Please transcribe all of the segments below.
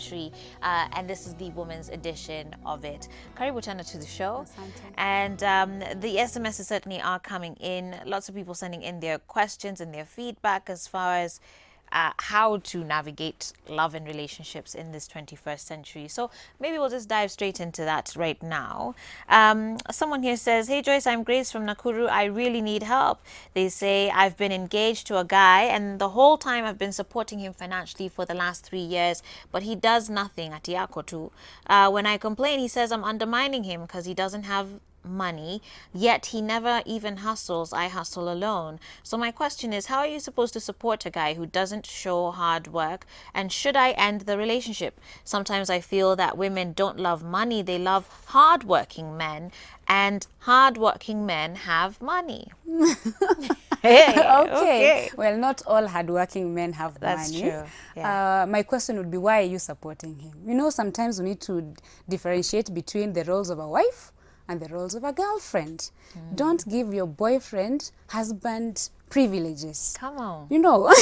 century, and this is the women's edition of it. Karibu tena to the show. Asante. And the SMSs certainly are coming in. Lots of people sending in their questions and their feedback as far as how to navigate love and relationships in this 21st century. So maybe we'll just dive straight into that right now. Someone here says, "Hey Joyce, I'm Grace from Nakuru. I really need help." They say, "I've been engaged to a guy and the whole time I've been supporting him financially for the last 3 years, but he does nothing at Yakotu. When I complain, he says I'm undermining him because he doesn't have money, yet he never even hustles. I hustle alone. So my question is, how are you supposed to support a guy who doesn't show hard work? And should I end the relationship? Sometimes I feel that women don't love money, they love hardworking men, and hardworking men have money." Okay. Well, not all hardworking men have That's money. true. Yeah. My question would be, why are you supporting him? You know, sometimes we need to differentiate between the roles of a wife and the roles of a girlfriend. Don't give your boyfriend husband privileges. Come on. You know,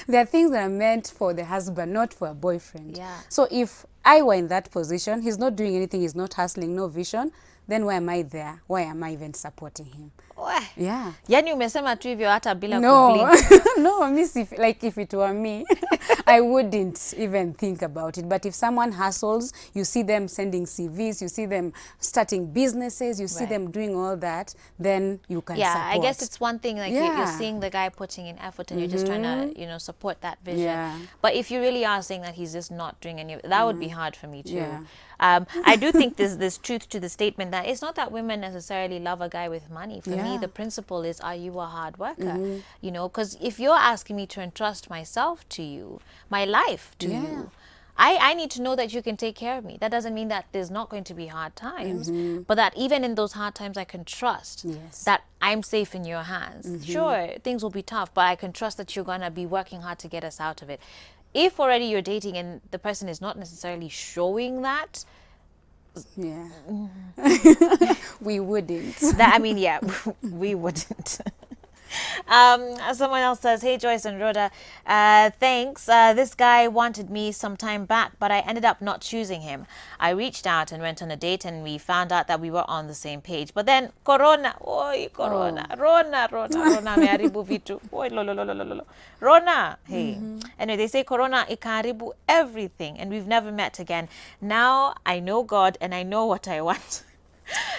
there are things that are meant for the husband, not for a boyfriend. Yeah. So if I were in that position, he's not doing anything, he's not hustling, no vision, then why am I there? Why am I even supporting him? Weh. Yeah. Yani umesema tu hivyo hata bila No, kublink. no, miss, if it were me, I wouldn't even think about it. But if someone hustles, you see them sending CVs, you see them starting businesses, you see Right. them doing all that, then you can Yeah, support. I guess it's one thing like you're Yeah. seeing the guy putting in effort and you're just trying to, you know, support that vision. Yeah. But if you really are saying that he's just not doing any, that would be hard for me too. Yeah. I do think there's truth to the statement that it's not that women necessarily love a guy with money. For me, Yeah. the principle is, are you a hard worker? You know, because if you're asking me to entrust myself to you, my life to Yeah. you, I need to know that you can take care of me. That doesn't mean that there's not going to be hard times, but that even in those hard times, I can trust Yes. that I'm safe in your hands. Sure, things will be tough, but I can trust that you're going to be working hard to get us out of it. If already you're dating and the person is not necessarily showing that, Yeah. We wouldn't. I mean, yeah, we wouldn't. Someone else says, "Hey Joyce and Rhoda, thanks. This guy wanted me some time back, but I ended up not choosing him. I reached out and went on a date, and we found out that we were on the same page. But then Corona, Corona, Rona, meharibu vitu. Oi, lo. Rona, hey. Anyway, they say Corona ikaharibu everything, and we've never met again. Now I know God and I know what I want."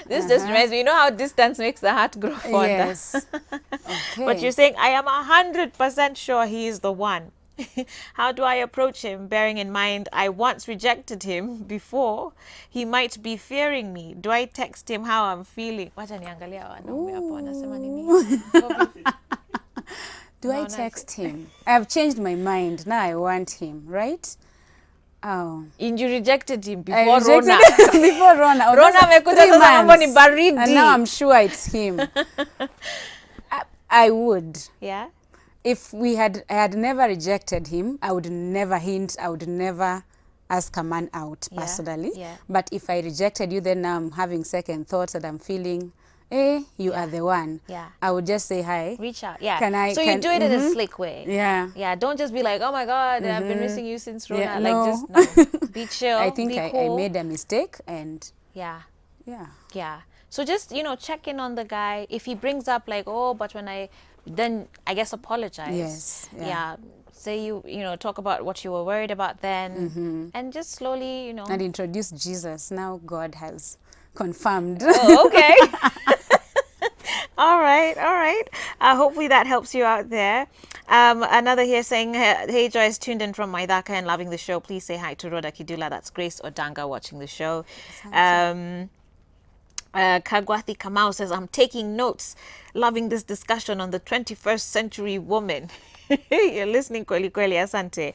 This just reminds me, you know how distance makes the heart grow fonder? Yes. Okay. But you're saying, I am 100% sure he is the one. How do I approach him, bearing in mind I once rejected him before? He might be fearing me. Do I text him how I'm feeling? Wacha niangalia wanaume hapo wanasema nini? Do I text him? I've changed my mind. Now I want him, right? Oh. And you rejected him I before rejected Rona. before Rona. Oh, Rona those are amekuja 3 sasa mambo ni months. baridi. And now I'm sure it's him. I would. Yeah? If I had never rejected him, I would never hint, I would never ask a man out Yeah, personally. yeah. But if I rejected you, then now I'm having second thoughts and I'm feeling, you are the one. Yeah. I would just say hi. Reach out. Yeah. You you do it in a slick way. Yeah. Yeah, don't just be like, "Oh my God, I've been missing you since Rona." Yeah, like, no. just no. Be chill. I think be I cool. made a mistake and Yeah, yeah. yeah. So just, you know, check in on the guy. If he brings up like, "Oh, but then I guess apologize." Yes, yeah. Say you know, talk about what you were worried about then, and just slowly, you know. And introduce Jesus. Now God has confirmed. Oh, okay. All right. Hopefully that helps you out there. Another here saying, "Hey Joyce, tuned in from Maidaka and loving the show. Please say hi to Rhoda Kidula." That's Grace Odanga watching the show. Kagwathi Kamau says, "I'm taking notes, loving this discussion on the 21st century woman." You're listening, kweli kweli, asante.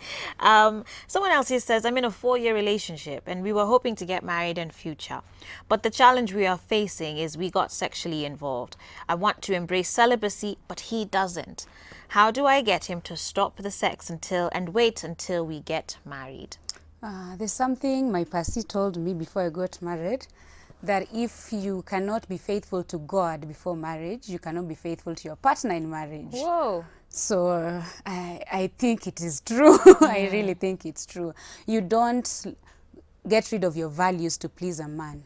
Someone else here says, "I'm in a 4-year relationship and we were hoping to get married in future. But the challenge we are facing is we got sexually involved. I want to embrace celibacy, but he doesn't. How do I get him to stop the sex and wait until we get married?" There's something my pastor told me before I got married. that if you cannot be faithful to God before marriage, you cannot be faithful to your partner in marriage. Whoa. So I think it is true. I really think it's true. You don't get rid of your values to please a man.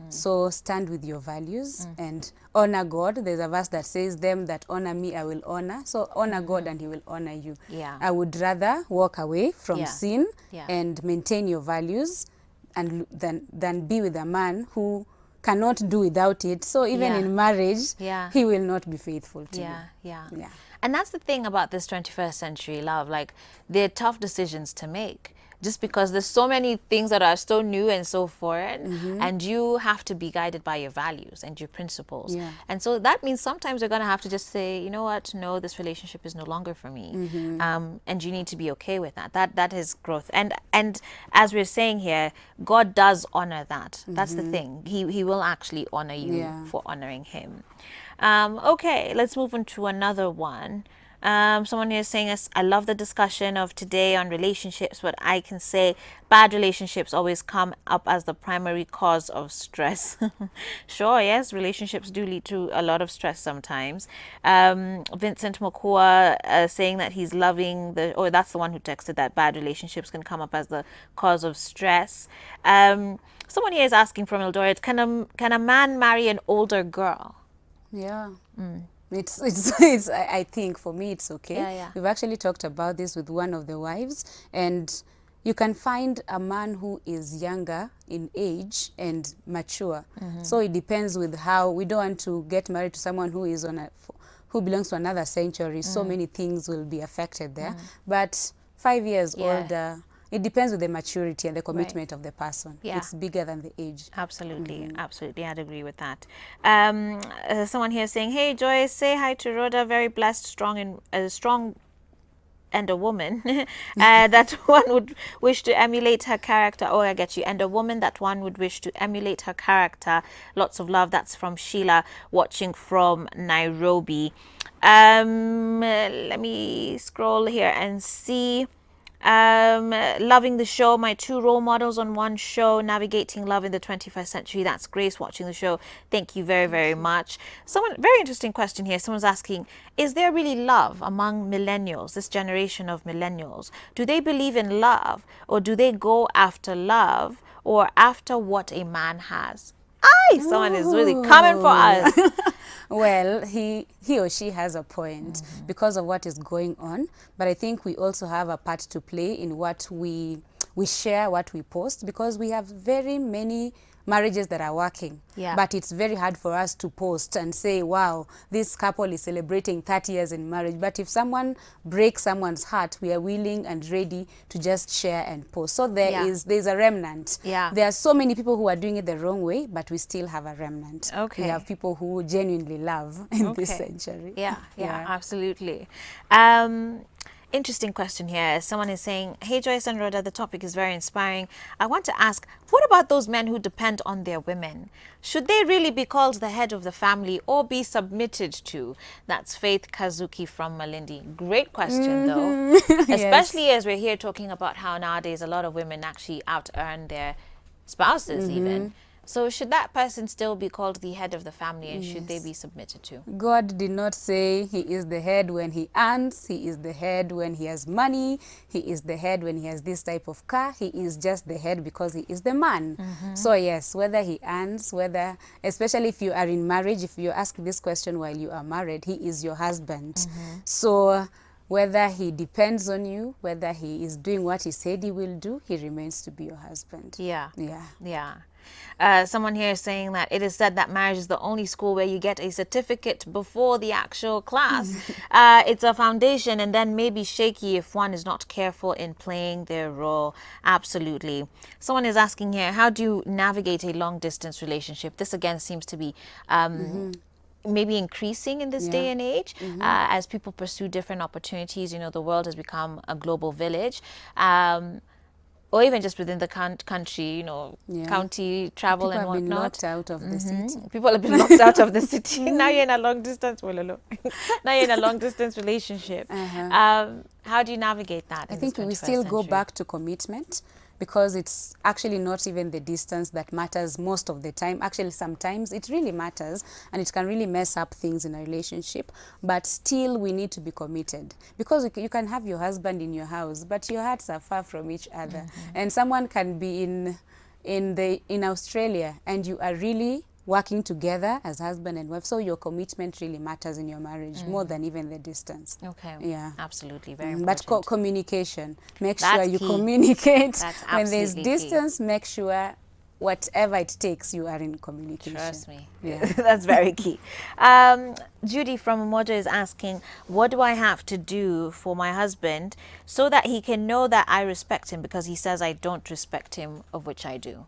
So stand with your values and honor God. There's a verse that says, them that honor me, I will honor. So honor God and he will honor you. Yeah. I would rather walk away from Yeah. sin Yeah. and maintain your values and than be with a man who cannot do without it. So even Yeah. in marriage, Yeah. he will not be faithful to Yeah, yeah. you. Yeah. And that's the thing about this 21st century love. Like, they're tough decisions to make just because there's so many things that are so new and so foreign, and you have to be guided by your values and your principles. Yeah. And so that means sometimes you're going to have to just say, you know what, no, this relationship is no longer for me. And you need to be okay with that. That is growth. And as we're saying here, God does honor that. That's the thing. He will actually honor you Yeah. for honoring him. Okay, let's move on to another one. Someone here is saying, I love the discussion of today on relationships, but I can say bad relationships always come up as the primary cause of stress. Sure, yes, relationships do lead to a lot of stress sometimes. Vincent Mokua saying that he's loving that's the one who texted that bad relationships can come up as the cause of stress. Someone here is asking from Eldoret, can a man marry an older girl? Yeah. It's I think for me it's okay. Yeah. We've actually talked about this with one of the wives, and you can find a man who is younger in age and mature. So it depends with how. We don't want to get married to someone who is who belongs to another century. So many things will be affected there. But 5 years older, it depends with the maturity and the commitment of the person. Yeah. It's bigger than the age. Absolutely, absolutely. I'd agree with that. Someone here saying, "Hey Joyce, say hi to Rhoda. Very blessed, strong and a woman that one would wish to emulate her character." Oh, I get you. And a woman that one would wish to emulate her character. Lots of love. That's from Sheila, watching from Nairobi. Let me scroll here and see. Loving the show. My two role models on one show, navigating love in the 21st century. That's Grace watching the show. Thank you very, very much. Very interesting question here. Someone's asking, is there really love among millennials, this generation of millennials? Do they believe in love, or do they go after love or after what a man has? Someone is really coming for us. Well, he or she has a point because of what is going on. But I think we also have a part to play in what we share, what we post, because we have very many marriages that are working. Yeah. But it's very hard for us to post and say, wow, this couple is celebrating 30 years in marriage. But if someone breaks someone's heart, we are willing and ready to just share and post. So there's a remnant. Yeah. There are so many people who are doing it the wrong way, but we still have a remnant. Okay. We have people who genuinely love in this century. Yeah, absolutely. Interesting question here. Someone is saying, hey Joyce and Rhoda, the topic is very inspiring. I want to ask, what about those men who depend on their women? Should they really be called the head of the family or be submitted to? That's Faith Kazuki from Malindi. Great question though. Especially as we're here talking about how nowadays a lot of women actually out-earn their spouses even. So should that person still be called the head of the family, and should they be submitted to? God did not say he is the head when he earns. He is the head when he has money. He is the head when he has this type of car. He is just the head because he is the man. So yes, whether he earns, especially if you are in marriage, if you ask this question while you are married, he is your husband. So whether he depends on you, whether he is doing what he said he will do, he remains to be your husband. Yeah. Yeah. Someone here is saying that it is said that marriage is the only school where you get a certificate before the actual class. It's a foundation, and then maybe shaky if one is not careful in playing their role. Absolutely. Someone is asking here, how do you navigate a long distance relationship? This again seems to be maybe increasing in this day and age as people pursue different opportunities. You know, the world has become a global village. Or even just within the country, you know, county travel and whatnot. People have been locked out of the city. People have been locked out of the city. Now you're in a long distance. Now you're in a long distance relationship. How do you navigate that? I think we still go back to commitment. because it's actually not even the distance that matters most of the time. Actually, sometimes it really matters, and it can really mess up things in a relationship, but still we need to be committed, because you can have your husband in your house, but your hearts are far from each other. And someone can be in Australia, and you are really working together as husband and wife, so your commitment really matters in your marriage more than even the distance. Okay. Yeah. Absolutely. Very But important. communication, make That's sure you key. communicate. That's When there's absolutely key. distance, make sure whatever it takes, you are in communication. Trust me. Yeah. That's very key. Judy from Umoja is asking, what do I have to do for my husband so that he can know that I respect him, because he says I don't respect him, of which I do?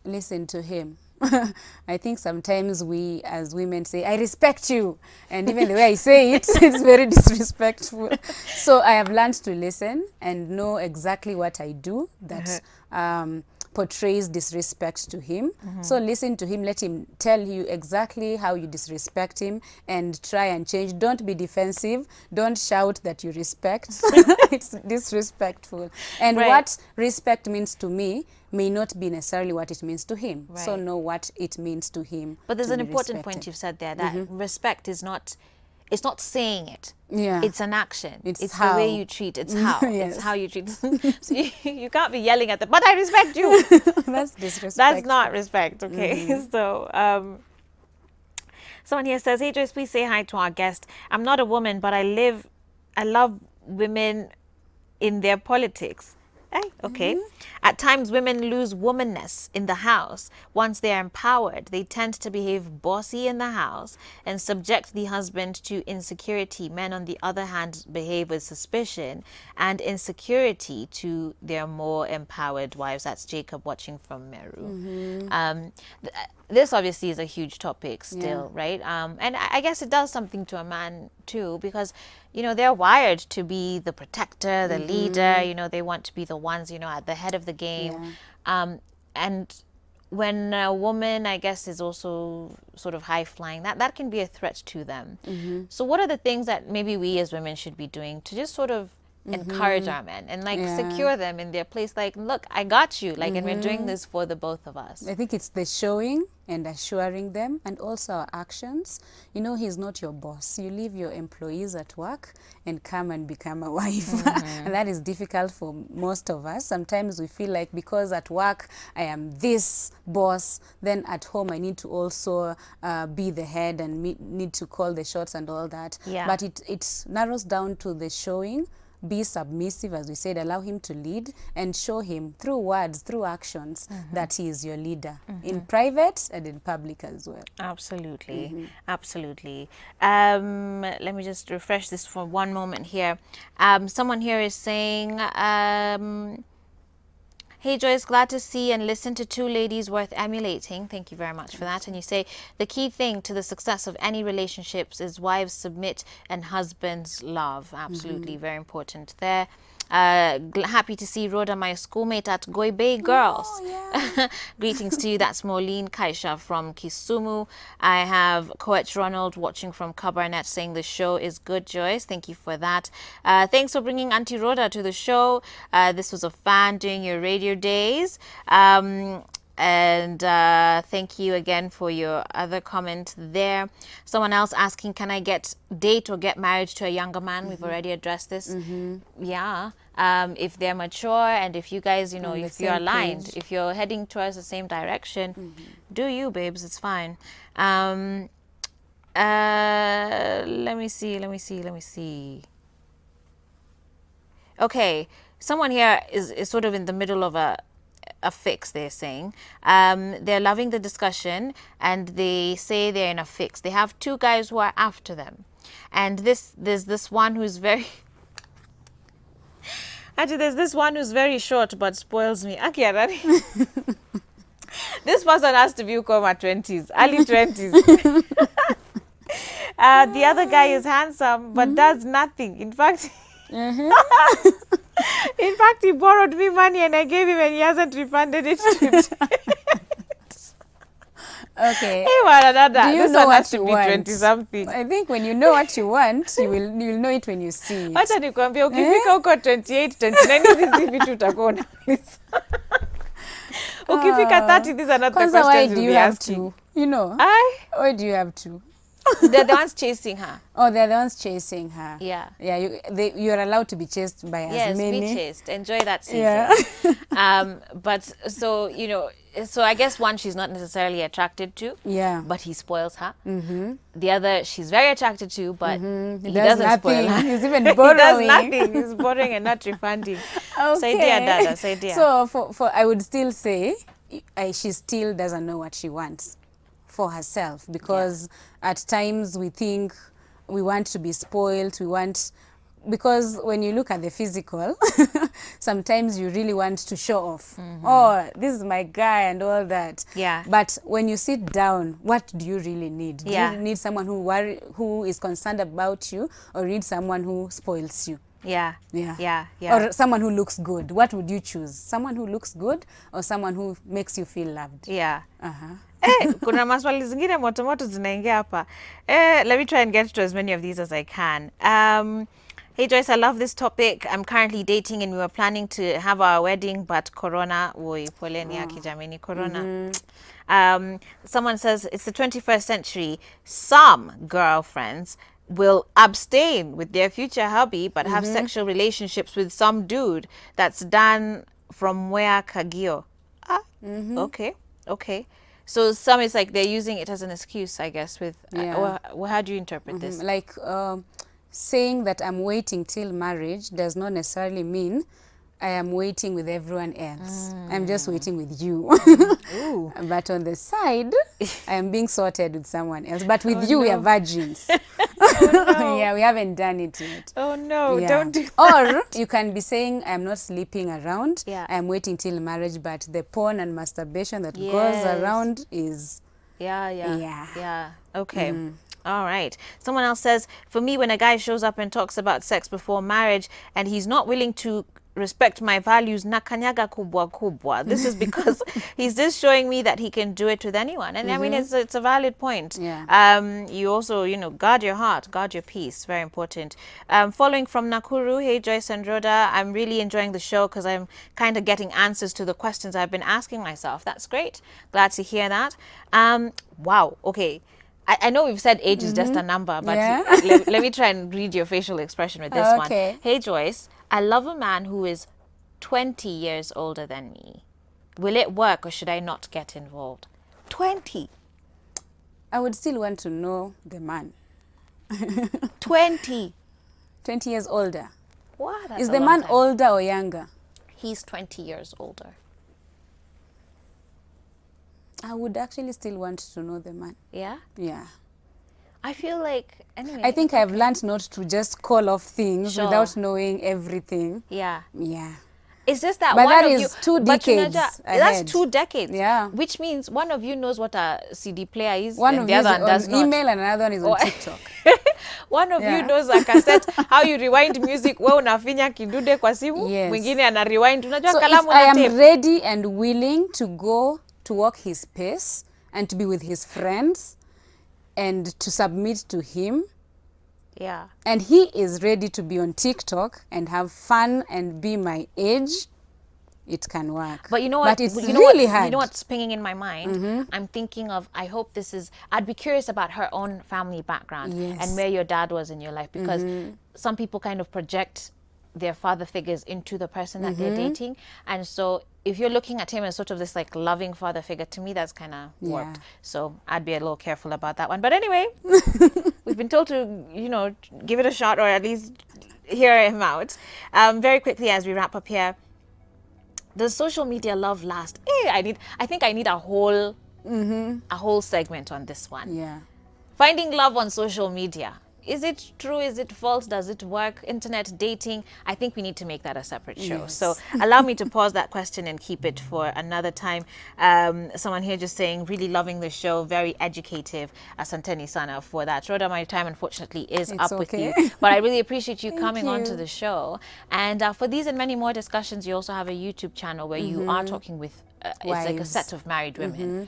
Listen to him. I think sometimes we as women say, I respect you. And even the way I say it, it's very disrespectful. So I have learned to listen and know exactly what I do that portrays disrespect to him. So listen to him, let him tell you exactly how you disrespect him, and try and change. Don't be defensive. Don't shout that you respect. It's disrespectful. And Right. what respect means to me may not be necessarily what it means to him. So Right. know what it means to him. But there's to an be important point respected. you've said there, that respect is not, it's not saying it. Yeah. It's an action. It's the how. way you treat. It's how. Yes. It's how you treat. So you can't be yelling at them, but I respect you. That's disrespect. That's not respect, okay? So, someone here says, hey Joyce, please say hi to our guest. I'm not a woman, but I love women in their politics. Okay. At times, women lose womanness in the house. Once they are empowered, they tend to behave bossy in the house and subject the husband to insecurity. Men, on the other hand, behave with suspicion and insecurity to their more empowered wives. That's Jacob watching from Meru. This obviously is a huge topic still, right? And I guess it does something to a man too, because, they're wired to be the protector, the leader, they want to be the ones, at the head of the game. And when a woman, I guess, is also sort of high flying, that can be a threat to them. So what are the things that maybe we as women should be doing to just sort of encourage our men and secure them in their place? Like, look, I got you. Like, and we're doing this for the both of us. I think it's the showing and assuring them, and also our actions. He's not your boss. You leave your employees at work and come and become a wife. And that is difficult for most of us. Sometimes we feel like because at work I am this boss, then at home I need to also be the head and need to call the shots and all that. Yeah. But it narrows down to the showing. Be submissive, as we said, allow him to lead, and show him through words, through actions, that he is your leader in private and in public as well. Absolutely. Absolutely. Let me just refresh this for one moment here. Someone here is saying, hey Joyce, glad to see and listen to two ladies worth emulating. Thank you very much for that. And you say, the key thing to the success of any relationships is wives submit and husbands love. Absolutely, very important there. Happy to see Rhoda, my schoolmate at Goi Bay Girls. Oh, yeah. Greetings to you. That's Maureen Kaisha from Kisumu. I have Coach Ronald watching from Cabernet saying the show is good, Joyce. Thank you for that. Thanks for bringing Auntie Rhoda to the show. This was a fan during your radio days. And thank you again for your other comment there. Someone else asking, can I date or get married to a younger man? We've already addressed this. Yeah. If they're mature and if you guys, if you're aligned, if you're heading towards the same direction, do you, babes? It's fine. Let me see. Okay. Someone here is sort of in the middle of a fix, they're saying. They're loving the discussion and they say they're in a fix. They have two guys who are after them. And there's this one who's very... Actually, there's this one who's very short but spoils me. This person has to be Ukoma 20s, early 20s. The other guy is handsome but does nothing. In fact... In fact, he borrowed me money and I gave him and he hasn't refunded it to me. Okay. Hey, one another. Do you This know one what has to you be want? 20-something. I think when you know what you want, you'll know it when you see it. Acha nikwambia ukifika huko 28, 29 hizi vitu utakuwa unauliza. Ukifika 30, these are not the Kwanza, why questions do you'll you be have asking. to? You know, I why do you have to? they're the ones chasing her. Oh, they're the ones chasing her. Yeah. Yeah, you're allowed to be chased by as Yes, many. be chased. Enjoy that season. Yeah. But so, so I guess one she's not necessarily attracted to. Yeah. But he spoils her. The other she's very attracted to, but He he does doesn't spoil nothing. her. He's even He borrowing. does nothing. He's borrowing and not refunding. Say dear, Dada. Say dear. So for I would still say she still doesn't know what she wants for herself, because at times we think we want to be spoiled, because when you look at the physical, sometimes you really want to show off. Oh, this is my guy and all that. Yeah. But when you sit down, what do you really need? Yeah. Do you need someone who is concerned about you, or you need someone who spoils you? Yeah. Yeah. Yeah. Yeah. Or someone who looks good. What would you choose? Someone who looks good or someone who makes you feel loved? Yeah. Uh-huh. Kuna maswali zingine motomoto zinaingia hapa. Let me try and get to as many of these as I can. Hey Joyce, I love this topic. I'm currently dating and we were planning to have our wedding, but Corona, poleni yake jameni, Corona. Someone says it's the 21st century. Some girlfriends will abstain with their future hubby, but have sexual relationships with some dude that's done from where Kagio. Okay. So some is like they're using it as an excuse, I guess. With how do you interpret this? Like saying that I'm waiting till marriage does not necessarily mean I am waiting with everyone else. I'm just waiting with you. But on the side, I am being sorted with someone else. But with you, we are virgins. Yeah, we haven't done it yet. Oh no, Yeah. don't do that. Or you can be saying, I'm not sleeping around. Yeah. I'm waiting till marriage, but the porn and masturbation that goes Yes. around is... Yeah. Okay. All right. Someone else says, for me, when a guy shows up and talks about sex before marriage and he's not willing to respect my values, nakanyaga kubwa kubwa. This is because he's just showing me that he can do it with anyone. And I mean, it's a valid point. Yeah. You also, guard your heart, guard your peace. Very important. Following from Nakuru, hey Joyce and Rhoda, I'm really enjoying the show because I'm kind of getting answers to the questions I've been asking myself. That's great. Glad to hear that. Wow. Okay. I know we've said age is just a number, but let me try and read your facial expression with this one. Hey Joyce, I love a man who is 20 years older than me. Will it work or should I not get involved? 20. I would still want to know the man. 20. 20 years older. Wow, that's Is a the long man time. older or younger? He's 20 years older. I would actually still want to know the man. Yeah? Yeah. I feel like, anyway. I think I've learned not to just call off things Sure. without knowing everything. Yeah. Yeah. It's just that But one that of is you, 2 but decades that's ahead. 2 decades. Yeah. Which means one of you knows what a CD player is, One and of the you other is one does on not. email and another one is on Oh. TikTok. One of Yeah. you knows a cassette, how you rewind music, wewe unafinya kidude kwa simu, Yes. mwingine ana rewind, unajua So if kalamu I na am tape. ready and willing to go to walk his pace and to be with his friends and to submit to him, Yeah. and he is ready to be on TikTok and have fun and be my age, it can work. But you know what? But it's you know really what, hard. You know what's pinging in my mind? I'm thinking of, I hope this is, I'd be curious about her own family background Yes. and where your dad was in your life, because some people kind of project their father figures into the person that they're dating. And so if you're looking at him as sort of this like loving father figure, to me, that's kind of warped. Yeah. So I'd be a little careful about that one. But anyway, we've been told to, give it a shot or at least hear him out. Very quickly as we wrap up here, does social media love last? I think I need a whole segment on this one. Yeah. Finding love on social media. Is it true? Is it false? Does it work? Internet dating? I think we need to make that a separate show. Yes. So allow me to pause that question and keep it for another time. Someone here just saying, really loving the show, very educative. Asanteni sana for that. Rhoda, my time unfortunately is It's up with okay. you. But I really appreciate you coming onto you. the show. And for these and many more discussions, you also have a YouTube channel where you are talking with it's like a Wives. set of married women.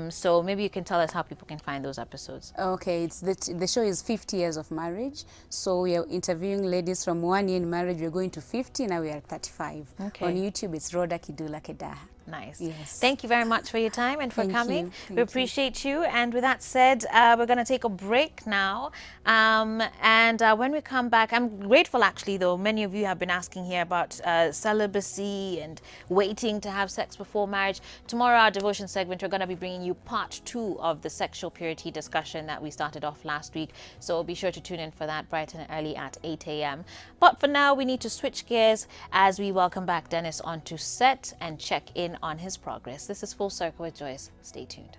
So maybe you can tell us how people can find those episodes. Okay, it's the show is 50 years of marriage. So we are interviewing ladies from 1 year in marriage. We're going to 50, now we are 35. Okay. On YouTube, it's Rhoda Kidula Kedaha. Nice. Yes. Thank you very much for your time and for Thank coming. you. We Thank you. appreciate you. And with that said, we're going to take a break now. When we come back, I'm grateful actually, though. Many of you have been asking here about celibacy and waiting to have sex before marriage. Tomorrow, our devotion segment, we're going to be bringing you part 2 of the sexual purity discussion that we started off last week. So be sure to tune in for that bright and early at 8 a.m. But for now, we need to switch gears as we welcome back Dennis onto set and check in on his progress. This is Full Circle with Joyce. Stay tuned.